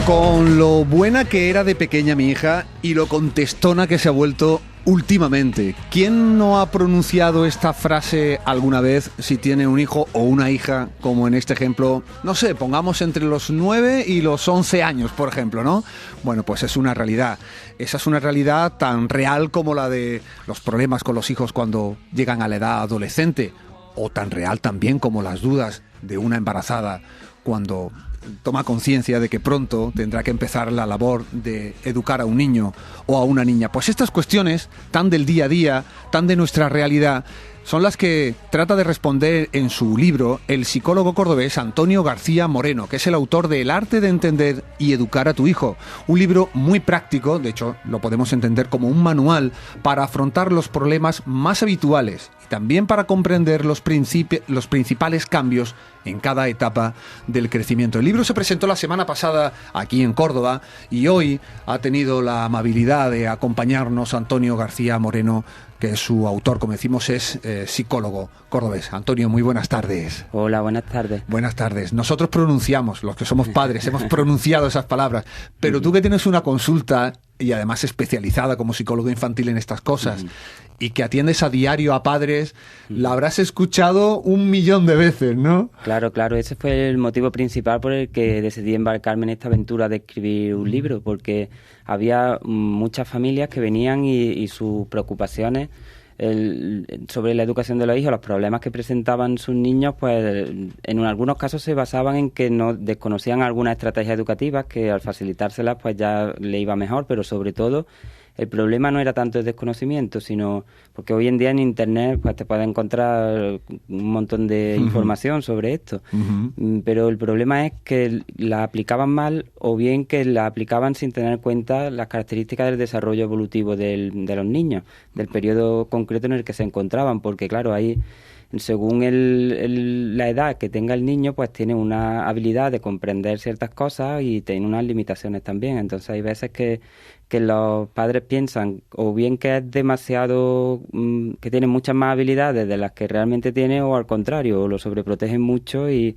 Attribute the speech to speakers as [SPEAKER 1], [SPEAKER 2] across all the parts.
[SPEAKER 1] Con lo buena que era de pequeña mi hija y lo contestona que se ha vuelto últimamente. ¿Quién no ha pronunciado esta frase alguna vez si tiene un hijo o una hija, como en este ejemplo, no sé, pongamos entre los 9 y los 11 años, por ejemplo, ¿no? Bueno, pues es una realidad. Esa es una realidad tan real como la de los problemas con los hijos cuando llegan a la edad adolescente, o tan real también como las dudas de una embarazada cuando toma conciencia de que pronto tendrá que empezar la labor de educar a un niño o a una niña. Pues estas cuestiones, tan del día a día, tan de nuestra realidad, son las que trata de responder en su libro el psicólogo cordobés Antonio García Moreno, que es el autor de El arte de entender y educar a tu hijo. Un libro muy práctico, de hecho lo podemos entender como un manual para afrontar los problemas más habituales y también para comprender los principales cambios en cada etapa del crecimiento. El libro se presentó la semana pasada aquí en Córdoba y hoy ha tenido la amabilidad de acompañarnos Antonio García Moreno, que es su autor, como decimos, es psicólogo cordobés. Antonio, muy buenas tardes.
[SPEAKER 2] Hola, buenas tardes.
[SPEAKER 1] Buenas tardes. Nosotros pronunciamos, los que somos padres, hemos pronunciado esas palabras, pero tú que tienes una consulta y además especializada como psicólogo infantil en estas cosas y que atiendes a diario a padres, la habrás escuchado 1.000.000 de veces, ¿no?
[SPEAKER 2] Claro, ese fue el motivo principal por el que decidí embarcarme en esta aventura de escribir un libro, porque había muchas familias que venían y sus preocupaciones sobre la educación de los hijos, los problemas que presentaban sus niños, pues en algunos casos se basaban en que no desconocían algunas estrategias educativas que al facilitárselas pues ya le iba mejor, pero sobre todo el problema no era tanto el desconocimiento, sino porque hoy en día en Internet pues te puedes encontrar un montón de información sobre esto, pero el problema es que la aplicaban mal o bien que la aplicaban sin tener en cuenta las características del desarrollo evolutivo de los niños, del periodo concreto en el que se encontraban, porque claro, ahí según la edad que tenga el niño, pues tiene una habilidad de comprender ciertas cosas y tiene unas limitaciones también. Entonces hay veces que los padres piensan o bien que es demasiado, que tiene muchas más habilidades de las que realmente tiene, o al contrario, o lo sobreprotegen mucho y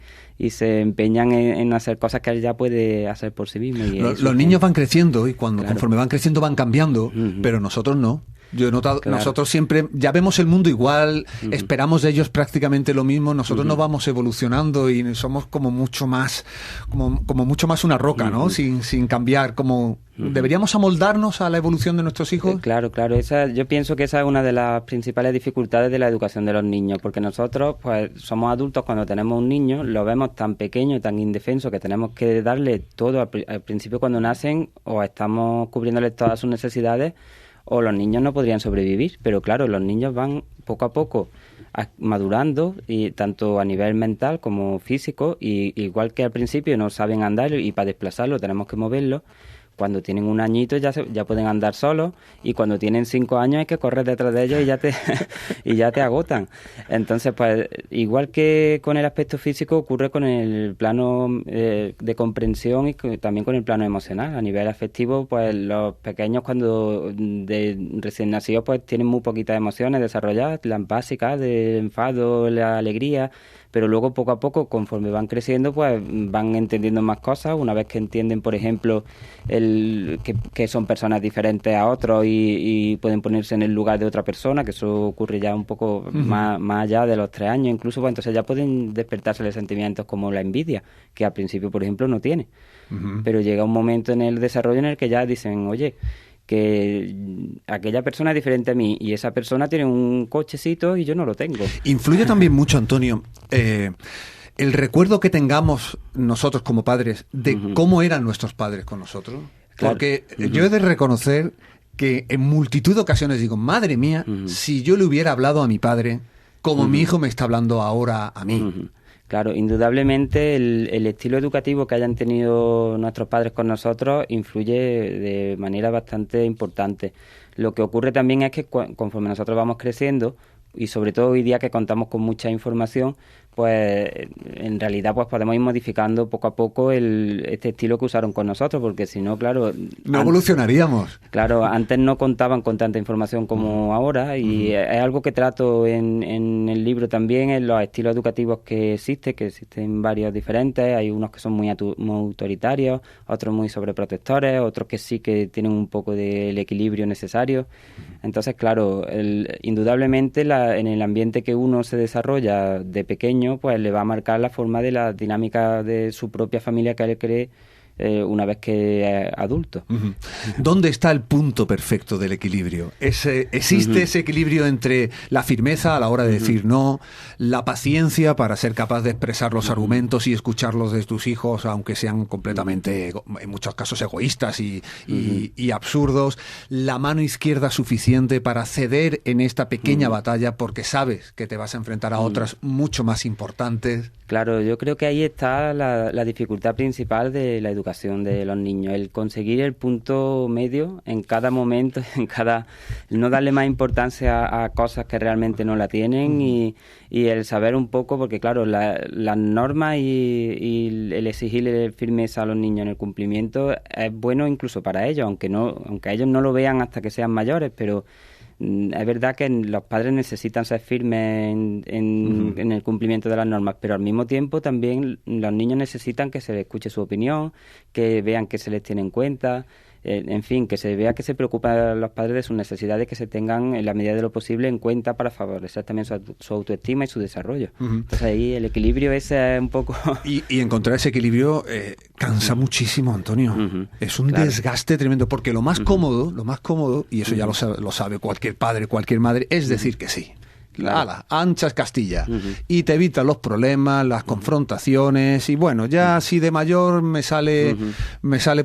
[SPEAKER 2] se empeñan en hacer cosas que él ya puede hacer por sí mismo. Y
[SPEAKER 1] los niños van creciendo y conforme van creciendo van cambiando, pero nosotros no. Yo he notado, nosotros siempre ya vemos el mundo igual, esperamos de ellos prácticamente lo mismo, nosotros no vamos evolucionando y somos como mucho más, como mucho más una roca, ¿no? Sin cambiar, como ¿deberíamos amoldarnos a la evolución de nuestros hijos?
[SPEAKER 2] Claro, yo pienso que esa es una de las principales dificultades de la educación de los niños, porque nosotros pues somos adultos cuando tenemos un niño, lo vemos tan pequeño, tan indefenso, que tenemos que darle todo al principio cuando nacen, o estamos cubriéndoles todas sus necesidades, o los niños no podrían sobrevivir. Pero claro, los niños van poco a poco madurando, y tanto a nivel mental como físico, y igual que al principio no saben andar y para desplazarlo tenemos que moverlo. Cuando tienen un añito ya pueden andar solos, y cuando tienen 5 años hay que correr detrás de ellos y ya te agotan. Entonces, pues igual que con el aspecto físico, ocurre con el plano de comprensión y también con el plano emocional. A nivel afectivo, pues los pequeños cuando recién nacidos pues tienen muy poquitas emociones desarrolladas, las básicas de enfado, la alegría, pero luego poco a poco, conforme van creciendo, pues van entendiendo más cosas. Una vez que entienden, por ejemplo, que son personas diferentes a otros y pueden ponerse en el lugar de otra persona, que eso ocurre ya un poco más allá de los 3 años incluso, pues entonces ya pueden despertarse sentimientos como la envidia, que al principio, por ejemplo, no tiene. Pero llega un momento en el desarrollo en el que ya dicen, oye, que aquella persona es diferente a mí y esa persona tiene un cochecito y yo no lo tengo.
[SPEAKER 1] Influye también mucho, Antonio, el recuerdo que tengamos nosotros como padres de cómo eran nuestros padres con nosotros. Porque yo he de reconocer que en multitud de ocasiones digo, madre mía, si yo le hubiera hablado a mi padre como mi hijo me está hablando ahora a mí.
[SPEAKER 2] Claro, indudablemente el estilo educativo que hayan tenido nuestros padres con nosotros influye de manera bastante importante. Lo que ocurre también es que conforme nosotros vamos creciendo, y sobre todo hoy día que contamos con mucha información, pues en realidad pues podemos ir modificando poco a poco este estilo que usaron con nosotros, porque si no, claro...
[SPEAKER 1] No evolucionaríamos.
[SPEAKER 2] Claro, antes no contaban con tanta información como ahora, y es algo que trato en el libro también, en los estilos educativos que existen varios diferentes. Hay unos que son muy autoritarios, otros muy sobreprotectores, otros que sí que tienen un poco del equilibrio necesario. Entonces, claro, indudablemente en el ambiente que uno se desarrolla de pequeño, pues le va a marcar la forma de la dinámica de su propia familia que él cree una vez que es adulto.
[SPEAKER 1] ¿Dónde está el punto perfecto del equilibrio? ¿Existe ese equilibrio entre la firmeza a la hora de decir no, la paciencia para ser capaz de expresar los argumentos y escucharlos de tus hijos, aunque sean completamente, en muchos casos, egoístas y absurdos, la mano izquierda suficiente para ceder en esta pequeña batalla porque sabes que te vas a enfrentar a otras mucho más importantes?
[SPEAKER 2] Claro, yo creo que ahí está la dificultad principal de la educación de los niños, el conseguir el punto medio en cada momento, no darle más importancia a cosas que realmente no la tienen y el saber un poco, porque claro, las normas y el exigirle firmeza a los niños en el cumplimiento es bueno incluso para ellos, aunque ellos no lo vean hasta que sean mayores, pero es verdad que los padres necesitan ser firmes en el cumplimiento de las normas, pero al mismo tiempo también los niños necesitan que se les escuche su opinión, que vean que se les tiene en cuenta, en fin, que se vea que se preocupan los padres de sus necesidades, que se tengan en la medida de lo posible en cuenta para favorecer también su autoestima y su desarrollo. Entonces ahí el equilibrio ese es un poco...
[SPEAKER 1] Y encontrar ese equilibrio cansa muchísimo, Antonio. Es un desgaste tremendo, porque lo más cómodo, y eso ya lo sabe cualquier padre, cualquier madre, es decir que sí. Ala, anchas Castilla. Y te evitas los problemas, las confrontaciones, y bueno, ya si de mayor me sale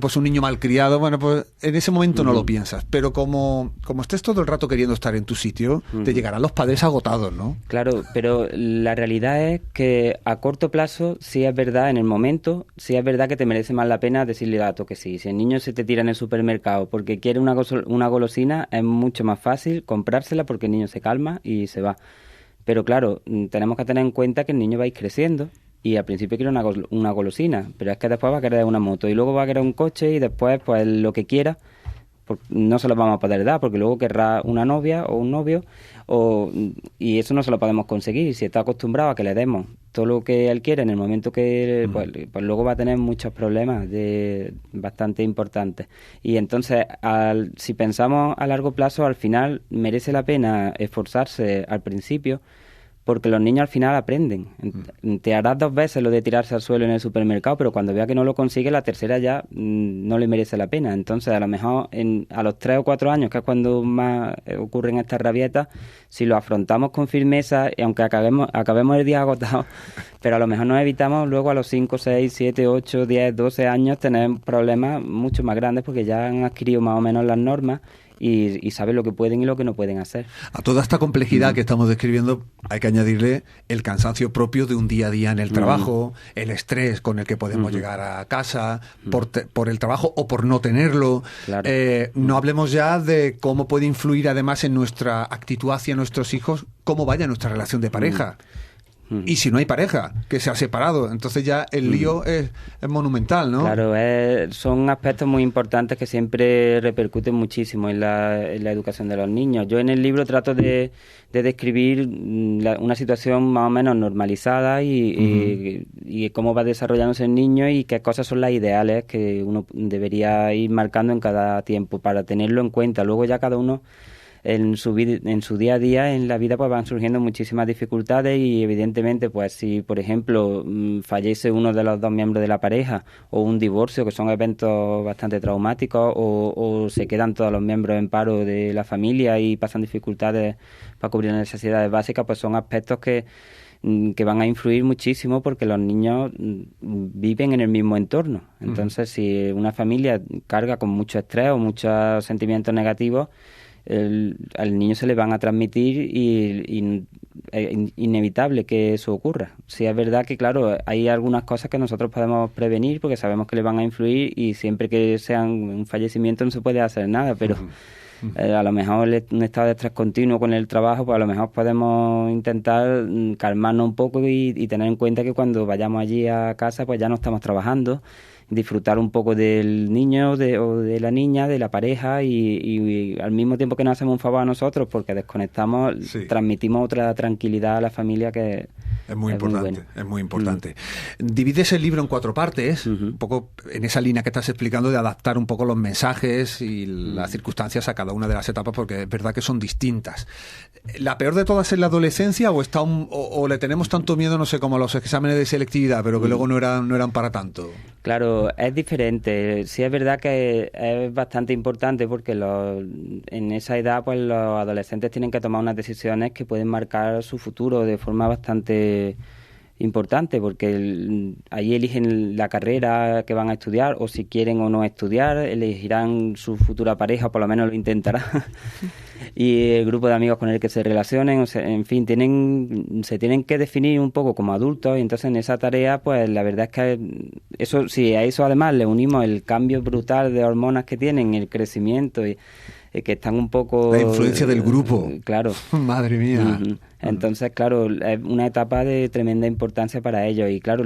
[SPEAKER 1] pues un niño malcriado, bueno, pues en ese momento no lo piensas, pero como estés todo el rato queriendo estar en tu sitio, te llegarán los padres agotados, ¿no?
[SPEAKER 2] Claro, pero la realidad es que a corto plazo, sí es verdad, en el momento, sí es verdad que te merece más la pena decirle dato que sí. Si el niño se te tira en el supermercado porque quiere una golosina, es mucho más fácil comprársela porque el niño se calma y se va. Pero claro, tenemos que tener en cuenta que el niño va a ir creciendo y al principio quiere una golosina, pero es que después va a querer una moto y luego va a querer un coche y después pues lo que quiera no se lo vamos a poder dar porque luego querrá una novia o un novio y eso no se lo podemos conseguir. Y si está acostumbrado a que le demos todo lo que él quiere en el momento que pues luego va a tener muchos problemas bastante importantes. Y entonces si pensamos a largo plazo, al final merece la pena esforzarse al principio, porque los niños al final aprenden. Te harás 2 veces lo de tirarse al suelo en el supermercado, pero cuando vea que no lo consigue, la tercera ya no le merece la pena. Entonces, a lo mejor a los 3 o 4 años, que es cuando más ocurren estas rabietas, si lo afrontamos con firmeza, y aunque acabemos el día agotado, pero a lo mejor nos evitamos luego a los 5, 6, 7, 8, 10, 12 años tener problemas mucho más grandes porque ya han adquirido más o menos las normas y saben lo que pueden y lo que no pueden hacer.
[SPEAKER 1] A toda esta complejidad que estamos describiendo hay que añadirle el cansancio propio de un día a día en el trabajo, el estrés con el que podemos llegar a casa por el trabajo o por no tenerlo.
[SPEAKER 2] Claro.
[SPEAKER 1] No hablemos ya de cómo puede influir además en nuestra actitud hacia nuestros hijos, cómo vaya nuestra relación de pareja. Y si no hay pareja, que se ha separado, entonces ya el lío es monumental, ¿no?
[SPEAKER 2] Claro, son aspectos muy importantes que siempre repercuten muchísimo en la educación de los niños. Yo en el libro trato de describir una situación más o menos normalizada y cómo va desarrollándose el niño y qué cosas son las ideales que uno debería ir marcando en cada tiempo para tenerlo en cuenta. Luego ya cada uno en su día a día en la vida pues van surgiendo muchísimas dificultades y evidentemente pues si por ejemplo fallece uno de los 2 miembros de la pareja o un divorcio, que son eventos bastante traumáticos, o se quedan todos los miembros en paro de la familia y pasan dificultades para cubrir necesidades básicas, pues son aspectos que van a influir muchísimo porque los niños viven en el mismo entorno. Entonces si una familia carga con mucho estrés o muchos sentimientos negativos, al niño se le van a transmitir y es inevitable que eso ocurra. Sí es verdad que, claro, hay algunas cosas que nosotros podemos prevenir porque sabemos que le van a influir y siempre que sean un fallecimiento no se puede hacer nada, pero A lo mejor un estado de estrés continuo con el trabajo, pues a lo mejor podemos intentar calmarnos un poco y tener en cuenta que cuando vayamos allí a casa, pues ya no estamos trabajando, disfrutar un poco del niño o de la niña, de la pareja y al mismo tiempo que nos hacemos un favor a nosotros porque desconectamos, transmitimos otra tranquilidad a la familia que
[SPEAKER 1] es muy importante, es muy importante. Divides el libro en 4 partes, un poco en esa línea que estás explicando de adaptar un poco los mensajes y las circunstancias a cada una de las etapas, porque es verdad que son distintas. ¿La peor de todas es la adolescencia o le tenemos tanto miedo, no sé, como a los exámenes de selectividad, pero que luego no eran para tanto?
[SPEAKER 2] Claro, es diferente. Sí es verdad que es bastante importante porque en esa edad pues los adolescentes tienen que tomar unas decisiones que pueden marcar su futuro de forma bastante importante, porque ahí eligen la carrera que van a estudiar o si quieren o no estudiar, elegirán su futura pareja, o por lo menos lo intentarán. Y el grupo de amigos con el que se relacionen, o sea, en fin, se tienen que definir un poco como adultos y entonces en esa tarea, pues la verdad es que eso, si a eso además le unimos el cambio brutal de hormonas que tienen, el crecimiento y que están un poco...
[SPEAKER 1] La influencia del grupo.
[SPEAKER 2] Claro.
[SPEAKER 1] Madre mía.
[SPEAKER 2] Entonces, claro, es una etapa de tremenda importancia para ellos y claro,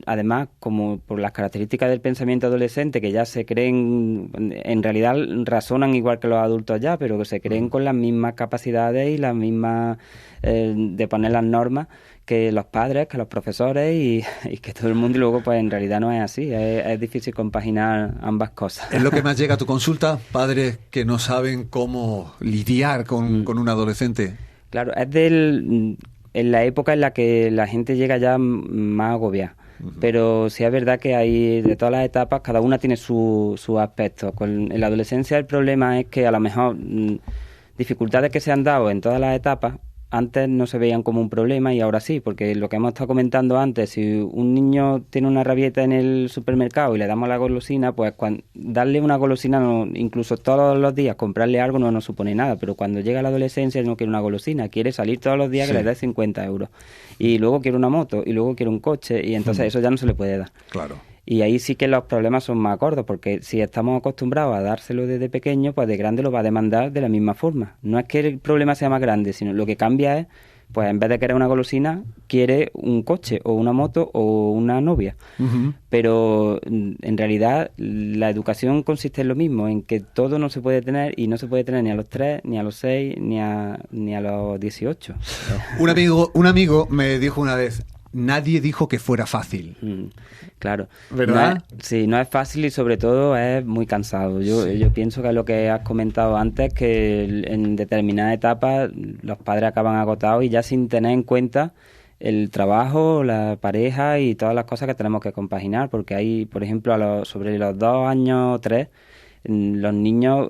[SPEAKER 2] además, como por las características del pensamiento adolescente, que ya se creen, en realidad razonan igual que los adultos ya, pero que se creen con las mismas capacidades y las mismas de poner las normas que los padres, que los profesores y que todo el mundo, y luego pues en realidad no es así, es difícil compaginar ambas cosas.
[SPEAKER 1] ¿Es lo que más llega a tu consulta? Padres que no saben cómo lidiar con un adolescente.
[SPEAKER 2] Claro, es en la época en la que la gente llega ya más agobiada. Pero sí es verdad que hay de todas las etapas, cada una tiene su aspecto. En la adolescencia el problema es que a lo mejor dificultades que se han dado en todas las etapas antes no se veían como un problema y ahora sí, porque lo que hemos estado comentando antes, si un niño tiene una rabieta en el supermercado y le damos la golosina, pues darle una golosina, incluso todos los días, comprarle algo no nos supone nada, pero cuando llega la adolescencia él no quiere una golosina, quiere salir todos los días que le dé 50 euros. Y luego quiere una moto, y luego quiere un coche, y entonces eso ya no se le puede dar.
[SPEAKER 1] Claro.
[SPEAKER 2] Y ahí sí que los problemas son más gordos, porque si estamos acostumbrados a dárselo desde pequeño, pues de grande lo va a demandar de la misma forma. No es que el problema sea más grande, sino lo que cambia es, pues en vez de querer una golosina, quiere un coche o una moto o una novia. Pero en realidad la educación consiste en lo mismo, en que todo no se puede tener y no se puede tener ni a los 3, ni a los 6, ni a los 18.
[SPEAKER 1] Un amigo me dijo una vez: nadie dijo que fuera fácil.
[SPEAKER 2] Claro.
[SPEAKER 1] ¿Verdad?
[SPEAKER 2] No es fácil y sobre todo es muy cansado. Yo pienso que lo que has comentado antes, que en determinadas etapas los padres acaban agotados y ya sin tener en cuenta el trabajo, la pareja y todas las cosas que tenemos que compaginar, porque hay, por ejemplo, sobre los 2 años o 3, los niños,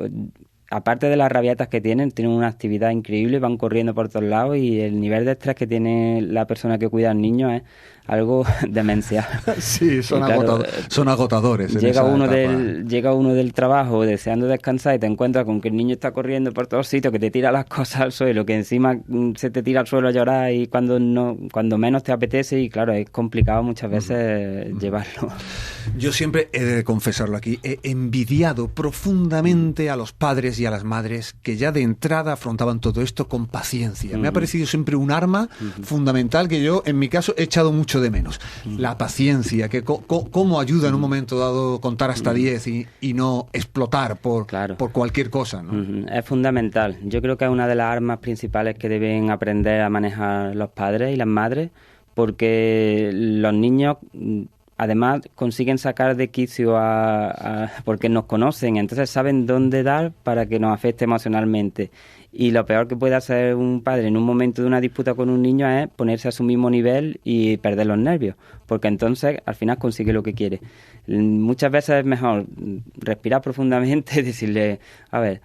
[SPEAKER 2] aparte de las rabietas que tienen una actividad increíble, van corriendo por todos lados y el nivel de estrés que tiene la persona que cuida al niño es algo demencial.
[SPEAKER 1] Sí, son agotadores.
[SPEAKER 2] Llega uno del trabajo deseando descansar y te encuentras con que el niño está corriendo por todos sitios, que te tira las cosas al suelo, que encima se te tira al suelo a llorar y cuando menos te apetece, y claro, es complicado muchas veces llevarlo.
[SPEAKER 1] Yo siempre he de confesarlo aquí, he envidiado profundamente a los padres y a las madres que ya de entrada afrontaban todo esto con paciencia. Me ha parecido siempre un arma fundamental que yo, en mi caso, he echado mucho de menos. La paciencia, que cómo ayuda en un momento dado contar hasta 10 y no explotar por cualquier cosa, ¿no?
[SPEAKER 2] Es fundamental. Yo creo que es una de las armas principales que deben aprender a manejar los padres y las madres, porque los niños además consiguen sacar de quicio porque nos conocen, entonces saben dónde dar para que nos afecte emocionalmente. Y lo peor que puede hacer un padre en un momento de una disputa con un niño es ponerse a su mismo nivel y perder los nervios, porque entonces al final consigue lo que quiere. Muchas veces es mejor respirar profundamente y decirle: a ver,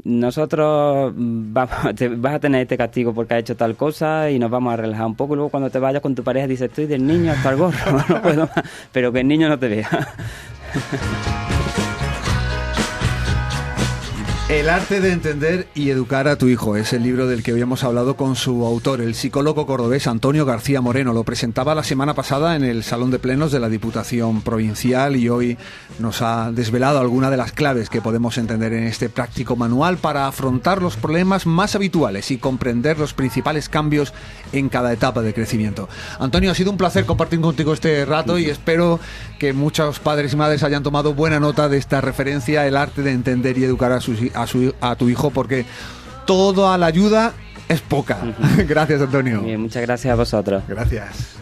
[SPEAKER 2] nosotros vas a tener este castigo porque has hecho tal cosa y nos vamos a relajar un poco, y luego cuando te vayas con tu pareja dices: estoy del niño hasta el gorro, no puedo más, pero que el niño no te vea.
[SPEAKER 1] El arte de entender y educar a tu hijo es el libro del que hoy hemos hablado con su autor, el psicólogo cordobés Antonio García Moreno. Lo presentaba la semana pasada en el Salón de Plenos de la Diputación Provincial y hoy nos ha desvelado algunas de las claves que podemos entender en este práctico manual para afrontar los problemas más habituales y comprender los principales cambios en cada etapa de crecimiento. Antonio, ha sido un placer compartir contigo este rato y espero que muchos padres y madres hayan tomado buena nota de esta referencia, el arte de entender y educar a tu hijo, porque toda la ayuda es poca. Gracias, Antonio.
[SPEAKER 2] Bien, muchas gracias a vosotros.
[SPEAKER 1] Gracias.